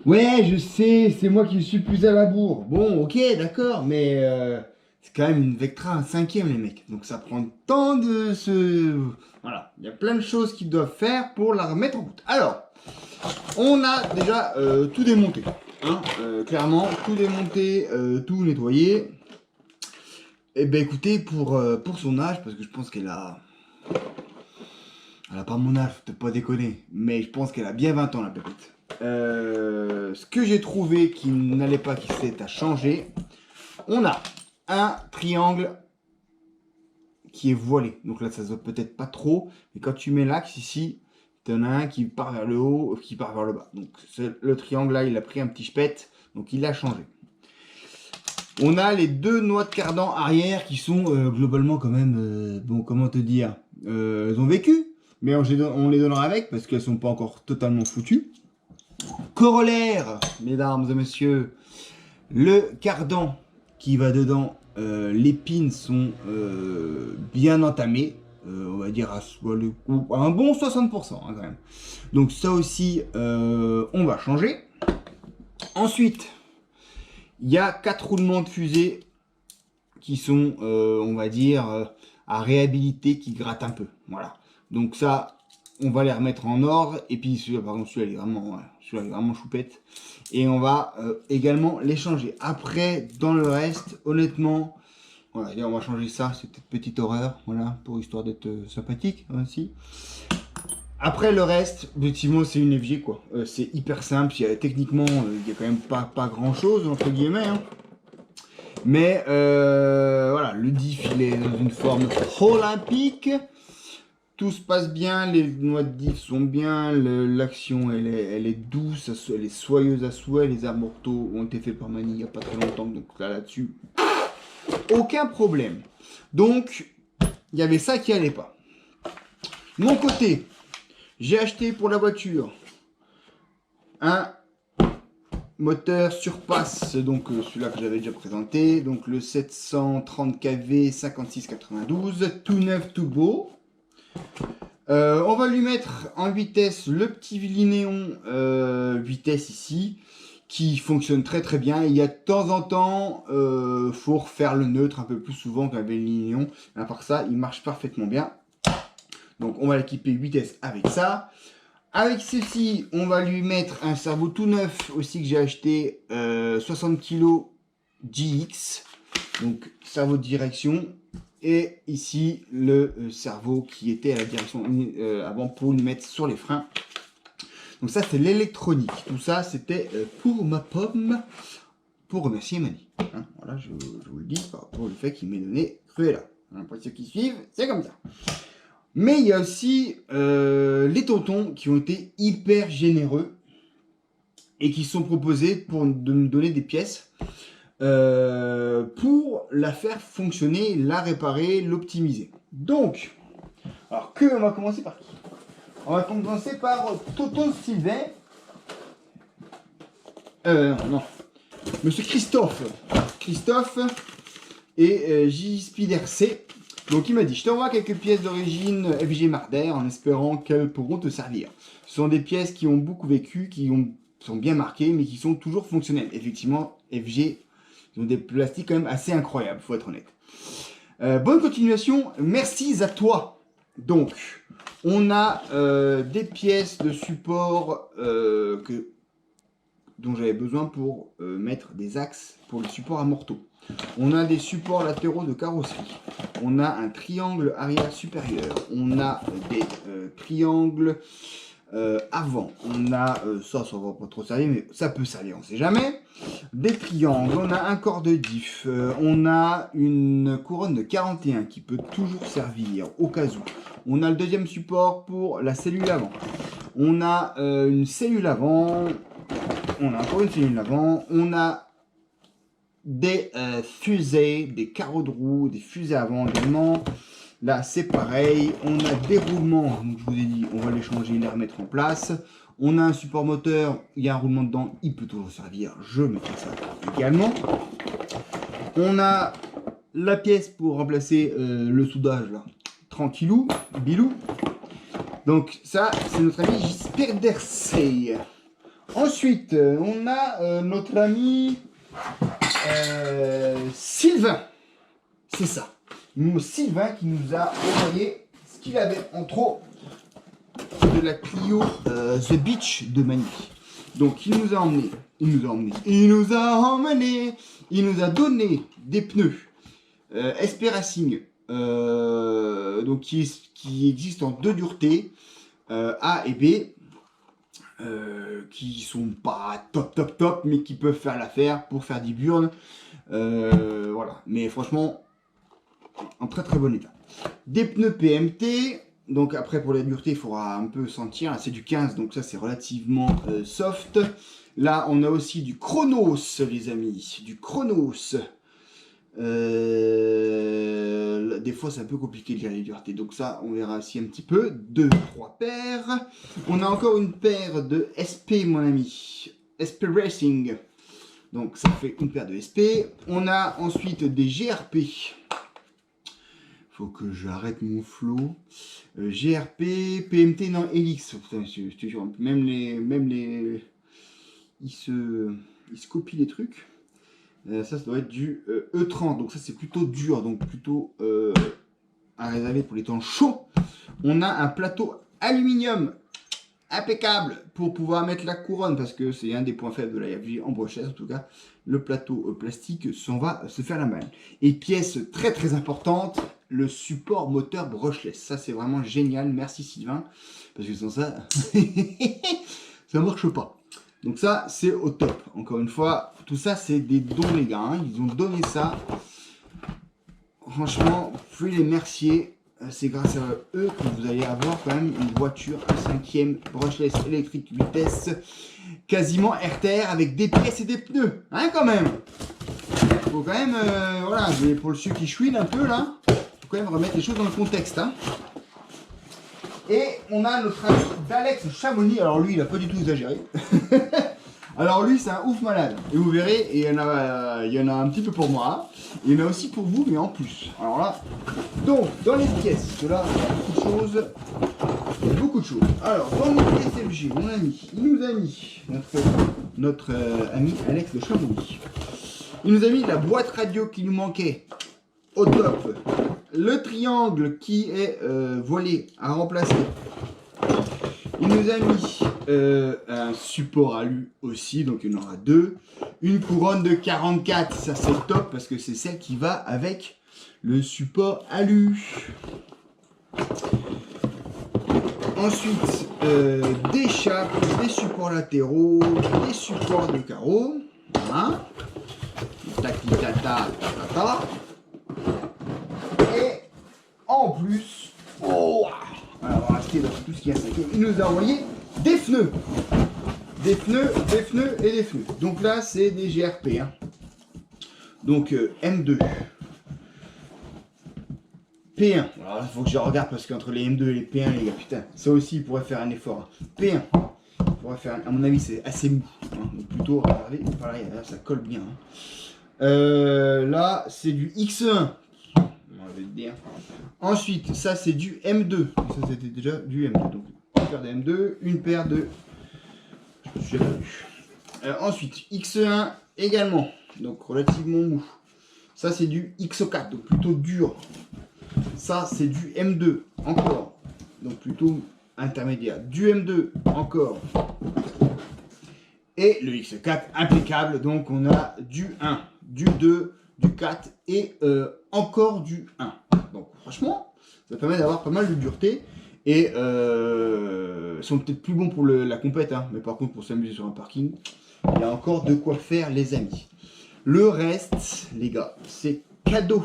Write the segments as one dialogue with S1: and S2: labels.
S1: Ouais, je sais, c'est moi qui suis plus à la bourre. Bon, ok, d'accord, mais c'est quand même une Vectra un cinquième, les mecs. Donc ça prend le temps de se... Voilà, il y a plein de choses qu'ils doivent faire pour la remettre en route. Alors, on a déjà tout démonté. Hein, clairement, tout démonté, tout nettoyé. Et ben écoutez, pour son âge, parce que je pense qu'elle a... Elle a pas mon âge, faut peut-être pas déconner, mais je pense qu'elle a bien 20 ans, la pépite. Ce que j'ai trouvé qui n'allait pas, qui s'est à changer, on a un triangle qui est voilé. Donc là, ça se voit peut-être pas trop, mais quand tu mets l'axe ici, tu en as un qui part vers le haut, qui part vers le bas. Donc le triangle là, il a pris un petit chpette, donc il a changé. On a les deux noix de cardan arrière qui sont globalement quand même, bon, comment te dire, elles ont vécu, mais on les donnera avec parce qu'elles sont pas encore totalement foutues. Corollaire, mesdames et messieurs, le cardan qui va dedans, les pins sont bien entamés, on va dire à un bon 60% hein, quand même. Donc ça aussi, on va changer. Ensuite, il y a 4 roulements de fusée qui sont, on va dire, à réhabiliter, qui grattent un peu. Voilà. Donc ça, on va les remettre en ordre. Et puis celui-là, par contre, celui-là est vraiment choupette. Et on va également les changer. Après, dans le reste, honnêtement, voilà, on va changer ça, cette petite horreur, voilà, pour histoire d'être sympathique aussi. Après le reste, effectivement, c'est une FG quoi. C'est hyper simple. Techniquement, il n'y a quand même pas grand chose entre guillemets. Hein. Mais voilà, le diff il est dans une forme olympique. Tout se passe bien, les noix de diff sont bien, l'action elle est douce, elle est soyeuse à souhait, les arbres mortaux ont été faits par Mani il n'y a pas très longtemps, donc là-dessus, aucun problème. Donc, il y avait ça qui allait pas. De mon côté, j'ai acheté pour la voiture un moteur surpasse, donc celui-là que j'avais déjà présenté, donc le 730 kV 5692, tout neuf, tout beau. On va lui mettre en vitesse le petit Linéon vitesse ici, qui fonctionne très très bien. Il y a de temps en temps, faut refaire le neutre un peu plus souvent qu'avec le Linéon. À part ça, il marche parfaitement bien. Donc on va l'équiper vitesse avec ça. Avec ceci, on va lui mettre un cerveau tout neuf aussi que j'ai acheté, 60 kg GX. Donc cerveau de direction. Et ici, le cerveau qui était à la direction avant pour le mettre sur les freins. Donc ça, c'est l'électronique. Tout ça, c'était pour ma pomme, pour remercier Mani. Hein, voilà, je vous le dis par rapport au fait qu'il m'ait donné Cruella. Hein, pour ceux qui suivent, c'est comme ça. Mais il y a aussi les tontons qui ont été hyper généreux et qui sont proposés pour de nous donner des pièces pour la faire fonctionner, la réparer, l'optimiser. Donc, alors on va commencer par qui? On va commencer par Tonton Sylvain. Non, Monsieur Christophe. Christophe et J. Spider C. Donc il m'a dit, je t'envoie quelques pièces d'origine FG Marder en espérant qu'elles pourront te servir. Ce sont des pièces qui ont beaucoup vécu, sont bien marquées, mais qui sont toujours fonctionnelles. Effectivement, FG, ils ont des plastiques quand même assez incroyables, faut être honnête. Bonne continuation, merci à toi. Donc, on a des pièces de support dont j'avais besoin pour mettre des axes pour le support à morteau. On a des supports latéraux de carrosserie. On a un triangle arrière supérieur. On a des triangles avant. On a, ça va pas trop servir, mais ça peut servir, on sait jamais. Des triangles. On a un corps de diff. On a une couronne de 41 qui peut toujours servir au cas où. On a le deuxième support pour la cellule avant. On a une cellule avant. On a encore une cellule avant. On a des fusées, des carreaux de roue, des fusées avant également. Là, c'est pareil. On a des roulements. Donc, je vous ai dit, on va les changer, les remettre en place. On a un support moteur. Il y a un roulement dedans. Il peut toujours servir. Je mettrai ça également. On a la pièce pour remplacer le soudage là. Tranquillou, bilou. Donc, ça, c'est notre ami Jesper Dersey. Ensuite, on a notre ami Sylvain. C'est ça. Sylvain qui nous a envoyé ce qu'il avait en trop de la Clio The Beach de Manny. Donc il nous a donné des pneus SP Racing donc qui existent en deux duretés A et B. Qui sont pas top mais qui peuvent faire l'affaire pour faire des burnes voilà, mais franchement en très bon état. Des pneus PMT, donc après pour la dureté il faudra un peu sentir, là c'est du 15 donc ça c'est relativement soft. Là on a aussi du Chronos les amis, du Chronos. Des fois c'est un peu compliqué de gérer les duretés, donc ça on verra aussi un petit peu. 2-3 paires. On a encore une paire de SP mon ami, SP Racing, donc ça fait une paire de SP. On a ensuite des GRP, faut que j'arrête mon flow. GRP, PMT, non Helix, putain, je te jure, même les ils se copient les trucs. Ça doit être du E30, donc ça c'est plutôt dur, donc plutôt à réserver pour les temps chauds. On a un plateau aluminium impeccable pour pouvoir mettre la couronne, parce que c'est un des points faibles de la YFJ en brushless en tout cas. Le plateau plastique s'en va se faire la malle. Et pièce très importante, le support moteur brushless. Ça c'est vraiment génial, merci Sylvain, parce que sans ça, ça marche pas. Donc ça, c'est au top. Encore une fois, tout ça, c'est des dons, les gars. Hein. Ils ont donné ça. Franchement, vous pouvez les remercier. C'est grâce à eux que vous allez avoir quand même une voiture, un 5e brushless électrique vitesse, quasiment RTR avec des pièces et des pneus. Hein, quand même. Faut quand même, voilà, pour le ceux qui chouinent un peu, là, faut quand même remettre les choses dans le contexte. Hein. Et on a notre ami d'Alex Chamonix. Alors lui, il a pas du tout exagéré. Alors lui, c'est un ouf malade. Et vous verrez, et il y en a un petit peu pour moi. Il y en a aussi pour vous, mais en plus. Alors là, donc, dans les pièces, là, il y a beaucoup de choses. Alors, dans notre SFG, mon ami, il nous a mis notre ami Alex de Chamonix. Il nous a mis la boîte radio qui nous manquait au top. Le triangle qui est voilé à remplacer. Il nous a mis un support alu aussi, donc il y en aura deux. Une couronne de 44, ça c'est top parce que c'est celle qui va avec le support alu. Ensuite, des chapes, des supports latéraux, des supports de carreaux. Voilà. Tac-tata, ta. Et en plus, oh, alors on va rester dans tout ce qui est saqué. Il nous a envoyé des pneus. Des pneus et des pneus. Donc là, c'est des GRP. Hein. Donc M2. P1. Alors il faut que je regarde parce qu'entre les M2 et les P1, les gars, putain, ça aussi, il pourrait faire un effort. Hein. P1. Il pourrait faire, à mon avis, c'est assez mou. Hein. Donc plutôt, regardez, voilà, ça colle bien. Hein. Là, c'est du X1. On va le dire. Ensuite, ça, c'est du M2. Ça, c'était déjà du M2. Donc, une paire de M2, une paire de... Je me suis perdu. Ensuite, X1 également. Donc, relativement mou. Ça, c'est du X4. Donc, plutôt dur. Ça, c'est du M2. Encore. Donc, plutôt intermédiaire. Du M2. Encore. Et le X4 impeccable. Donc, on a du 1, du 2, du 4 et encore du 1. Donc, franchement, ça permet d'avoir pas mal de dureté. Et sont peut-être plus bons pour la compète, hein, mais par contre pour s'amuser sur un parking, il y a encore de quoi faire les amis. Le reste, les gars, c'est cadeau.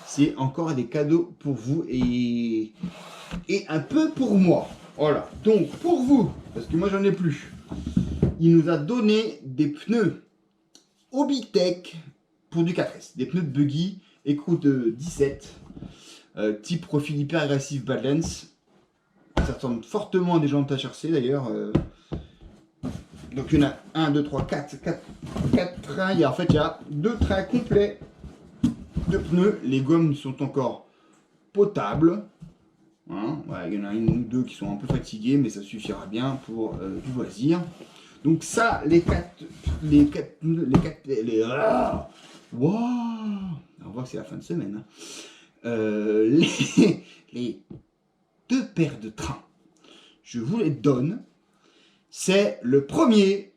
S1: C'est encore des cadeaux pour vous et un peu pour moi. Voilà, donc pour vous, parce que moi j'en ai plus, il nous a donné des pneus Obitech pour du 4S, des pneus de buggy, écrou de 17, type profil hyper agressif Badlands. Ça ressemble fortement à des jantes HRC d'ailleurs. Donc il y en a 1, 2, 3, 4 trains. En fait, il y a 2 trains complets de pneus. Les gommes sont encore potables. Hein, ouais, il y en a une ou deux qui sont un peu fatiguées, mais ça suffira bien pour du loisir. Donc ça, les quatre, waouh, on voit que c'est la fin de semaine. Hein. Les deux paires de trains, je vous les donne. C'est le premier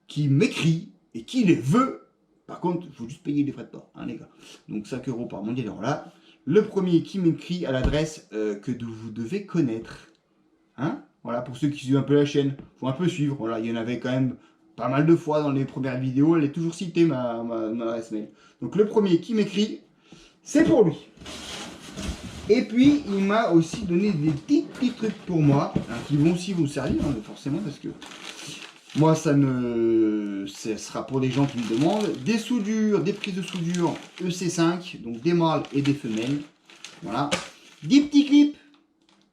S1: qui m'écrit et qui les veut. Par contre, il faut juste payer les frais de port, hein, les gars. Donc 5 € par mondial. Alors là, le premier qui m'écrit à l'adresse que vous devez connaître. Hein, voilà, pour ceux qui suivent un peu la chaîne, faut un peu suivre. Voilà, il y en avait quand même pas mal de fois dans les premières vidéos. Elle est toujours citée, ma adresse mail. Donc le premier qui m'écrit, c'est pour lui. Et puis, il m'a aussi donné des petits trucs pour moi, hein, qui vont aussi vous servir, hein, forcément, parce que moi, ça sera pour les gens qui me demandent. Des soudures, des prises de soudure EC5, donc des mâles et des femelles. Voilà. Des petits clips,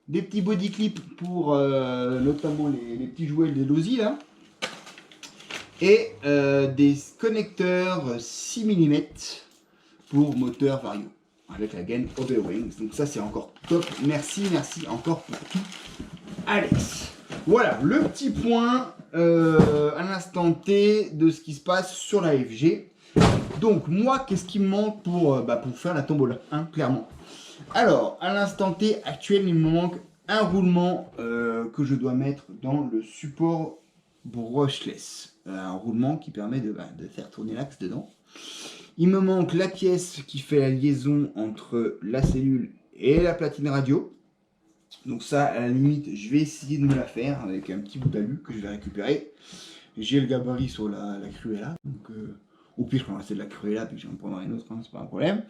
S1: des petits body clips pour notamment les petits jouets des Losi, là. Et des connecteurs 6 mm pour moteur Vario, avec la gaine Overwings. Donc ça, c'est encore top. Merci encore pour tout, Alex. Voilà, le petit point à l'instant T de ce qui se passe sur la FG. Donc moi, qu'est-ce qui me manque pour faire la tombola, hein, clairement. Alors, à l'instant T actuel, il me manque un roulement que je dois mettre dans le support brushless. Un roulement qui permet de faire tourner l'axe dedans. Il me manque la pièce qui fait la liaison entre la cellule et la platine radio. Donc ça, à la limite, je vais essayer de me la faire avec un petit bout d'alu que je vais récupérer. J'ai le gabarit sur la Cruella. Donc au pire, je vais rester de la Cruella puis je vais en prendre une autre, hein, c'est pas un problème.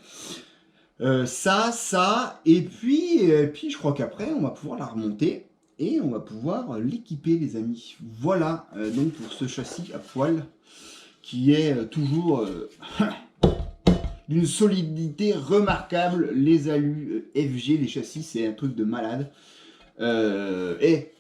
S1: Ça, et puis je crois qu'après, on va pouvoir la remonter et on va pouvoir l'équiper, les amis. Voilà, donc pour ce châssis à poil qui est toujours d'une solidité remarquable. Les alus FG, les châssis, c'est un truc de malade. Et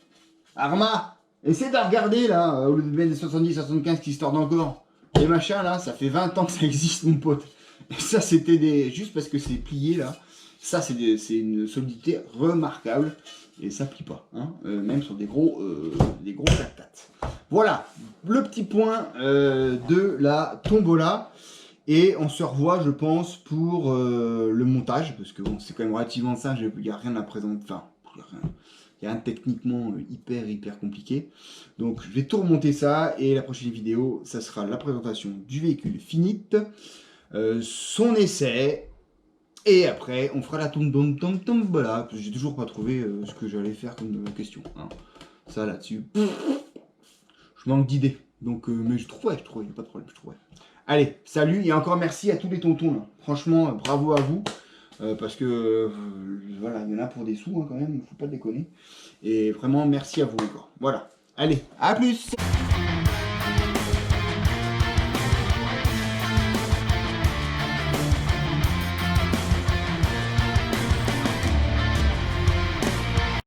S1: Arma, essaie de regarder là, au lieu de mettre des 70-75 qui se tordent encore. Les machins là, ça fait 20 ans que ça existe, mon pote. Et ça, c'était juste parce que c'est plié là. Ça, c'est une solidité remarquable. Et ça plie pas, hein, même sur des gros lactates. Voilà, le petit point de la tombola. Et on se revoit, je pense, pour le montage. Parce que bon, c'est quand même relativement simple, il n'y a rien à présenter. Enfin, il n'y a rien de techniquement hyper compliqué. Donc, je vais tout remonter ça. Et la prochaine vidéo, ça sera la présentation du véhicule finite. Son essai. Et après, on fera la tombola. J'ai toujours pas trouvé ce que j'allais faire comme question. Hein. Ça, là-dessus, je manque d'idées. Donc, mais je trouvais, il n'y a pas de problème, je trouvais. Allez, salut, et encore merci à tous les tontons. Là. Franchement, bravo à vous. Parce que, voilà, il y en a pour des sous, hein, quand même, il ne faut pas déconner. Et vraiment, merci à vous encore. Voilà. Allez, à plus!